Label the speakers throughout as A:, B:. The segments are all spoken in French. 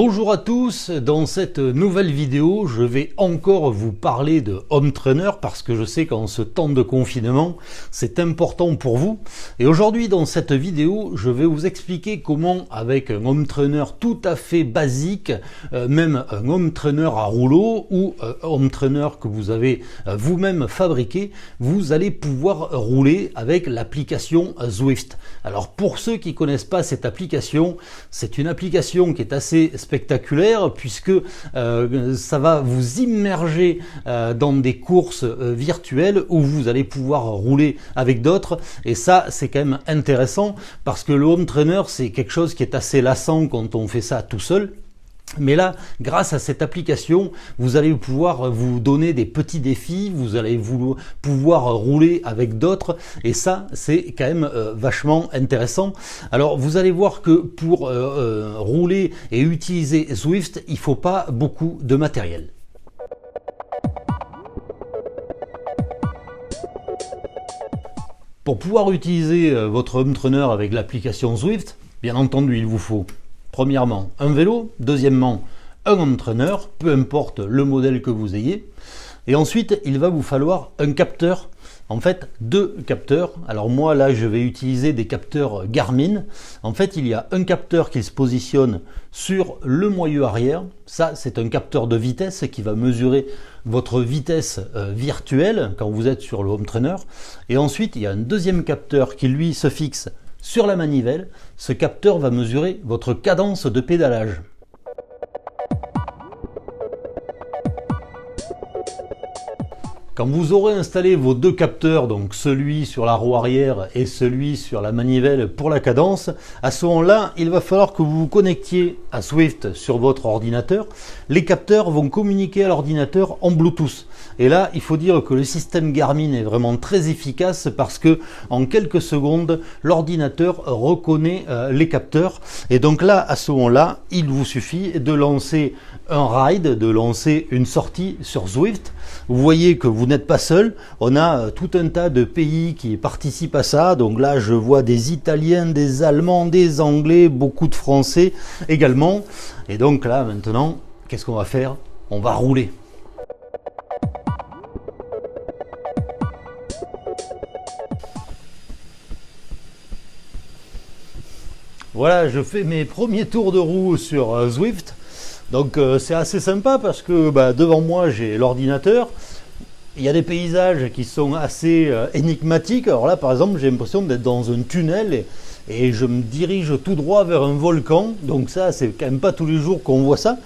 A: Bonjour à tous, dans cette nouvelle vidéo, je vais encore vous parler de home trainer parce que je sais qu'en ce temps de confinement, c'est important pour vous. Et aujourd'hui, dans cette vidéo, je vais vous expliquer comment, avec un home trainer tout à fait basique, même un home trainer à rouleau ou un home trainer que vous avez vous-même fabriqué, vous allez pouvoir rouler avec l'application Zwift. Alors pour ceux qui ne connaissent pas cette application, c'est une application qui est assez spectaculaire puisque ça va vous immerger dans des courses virtuelles où vous allez pouvoir rouler avec d'autres, et ça c'est quand même intéressant parce que le home trainer c'est quelque chose qui est assez lassant quand on fait ça tout seul. Mais là, grâce à cette application, vous allez pouvoir vous donner des petits défis, vous allez pouvoir rouler avec d'autres, et ça, c'est quand même vachement intéressant. Alors, vous allez voir que pour rouler et utiliser Zwift, il ne faut pas beaucoup de matériel. Pour pouvoir utiliser votre home trainer avec l'application Zwift, bien entendu, il vous faut premièrement un vélo, deuxièmement un home trainer, peu importe le modèle que vous ayez, et ensuite il va vous falloir un capteur, en fait deux capteurs. Alors moi là je vais utiliser des capteurs Garmin. En fait il y a un capteur qui se positionne sur le moyeu arrière, ça c'est un capteur de vitesse qui va mesurer votre vitesse virtuelle quand vous êtes sur le home trainer, et ensuite il y a un deuxième capteur qui lui se fixe sur la manivelle. Ce capteur va mesurer votre cadence de pédalage. Quand vous aurez installé vos deux capteurs, donc celui sur la roue arrière et celui sur la manivelle pour la cadence, à ce moment-là, il va falloir que vous vous connectiez à Zwift sur votre ordinateur. Les capteurs vont communiquer à l'ordinateur en Bluetooth. Et là, il faut dire que le système Garmin est vraiment très efficace parce que en quelques secondes, l'ordinateur reconnaît les capteurs. Et donc là, à ce moment-là, il vous suffit de lancer un ride, de lancer une sortie sur Zwift. Vous voyez que vous n'êtes pas seul, on a tout un tas de pays qui participent à ça. Donc là je vois des Italiens, des Allemands, des Anglais, beaucoup de Français également. Et donc là maintenant, qu'est-ce qu'on va faire? On va rouler. Voilà, je fais mes premiers tours de roue sur Zwift. Donc c'est assez sympa parce que devant moi j'ai l'ordinateur. Il y a des paysages qui sont assez énigmatiques. Alors là par exemple j'ai l'impression d'être dans un tunnel et je me dirige tout droit vers un volcan. Donc ça c'est quand même pas tous les jours qu'on voit ça.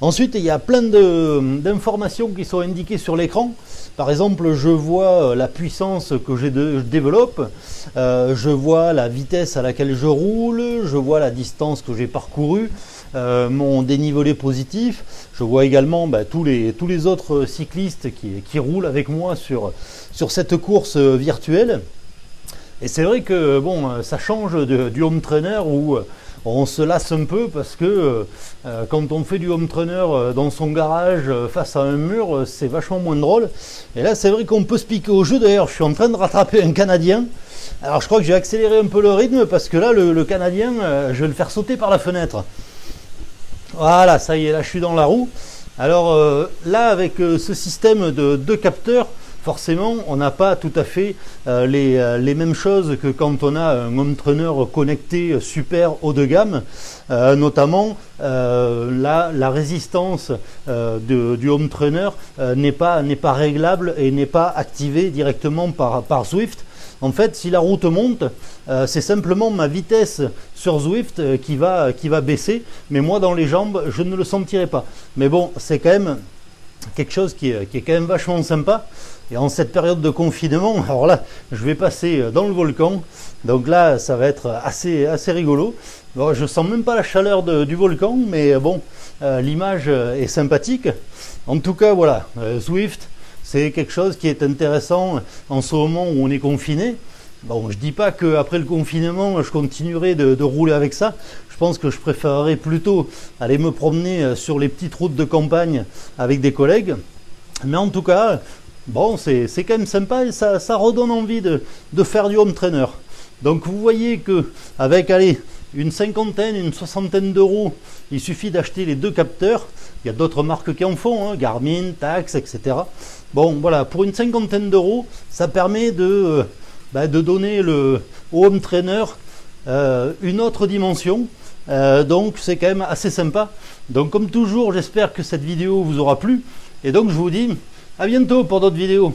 A: Ensuite il y a plein d'informations qui sont indiquées sur l'écran. Par exemple, je vois la puissance que je développe, je vois la vitesse à laquelle je roule, je vois la distance que j'ai parcourue, mon dénivelé positif. Je vois également tous les autres cyclistes qui roulent avec moi sur cette course virtuelle. Et c'est vrai que bon, ça change du home trainer où on se lasse un peu parce que quand on fait du home trainer dans son garage face à un mur, c'est vachement moins drôle. Et là c'est vrai qu'on peut se piquer au jeu. D'ailleurs je suis en train de rattraper un Canadien. Alors je crois que j'ai accéléré un peu le rythme parce que là le Canadien, je vais le faire sauter par la fenêtre. Voilà, ça y est, là je suis dans la roue. Alors là avec ce système de deux capteurs, forcément, on n'a pas tout à fait les mêmes choses que quand on a un home trainer connecté super haut de gamme. Notamment, la résistance du home trainer n'est pas réglable et n'est pas activée directement par Zwift. En fait, si la route monte, c'est simplement ma vitesse sur Zwift qui va baisser, mais moi dans les jambes, je ne le sentirai pas. Mais bon, c'est quand même quelque chose qui est quand même vachement sympa. Et en cette période de confinement, alors là, je vais passer dans le volcan. Donc là, ça va être assez rigolo. Bon, je sens même pas la chaleur du volcan, mais bon, l'image est sympathique. En tout cas, voilà, Zwift, c'est quelque chose qui est intéressant en ce moment où on est confiné. Bon, je dis pas qu'après le confinement, je continuerai de rouler avec ça. Je pense que je préférerais plutôt aller me promener sur les petites routes de campagne avec des collègues. Mais en tout cas, bon, c'est quand même sympa et ça redonne envie de faire du home trainer. Donc vous voyez que avec une cinquantaine, une soixantaine d'euros. Il suffit d'acheter les 2 capteurs. Il y a d'autres marques qui en font, hein, Garmin, Tax, etc. Bon, voilà, pour une cinquantaine d'euros, ça permet de donner au home trainer une autre dimension. Donc c'est quand même assez sympa. Donc comme toujours, j'espère que cette vidéo vous aura plu. Et donc je vous dis à bientôt pour d'autres vidéos.